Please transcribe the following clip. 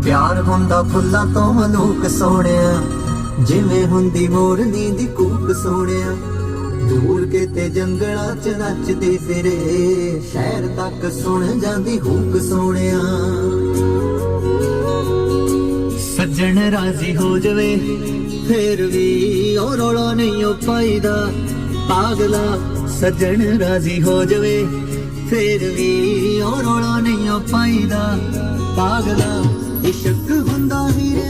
प्यार हुंदा फुल्लां तो मलूक सोहणिया, जिवें हुंदी मोरनी दी कूक सोहणिया। दूर किते जंगलां च नचदी फिरे, शहर तक सुण जांदी हूक सोहणिया। सज्जन राजी हो जावे फिर भी ओ रौला नहीं ओ पाईदा, पागला सज्जन राजी हो जावे फिर भी ओ रौला नहीं ओ पाईदा, पागला इश्क हुंदा हीरे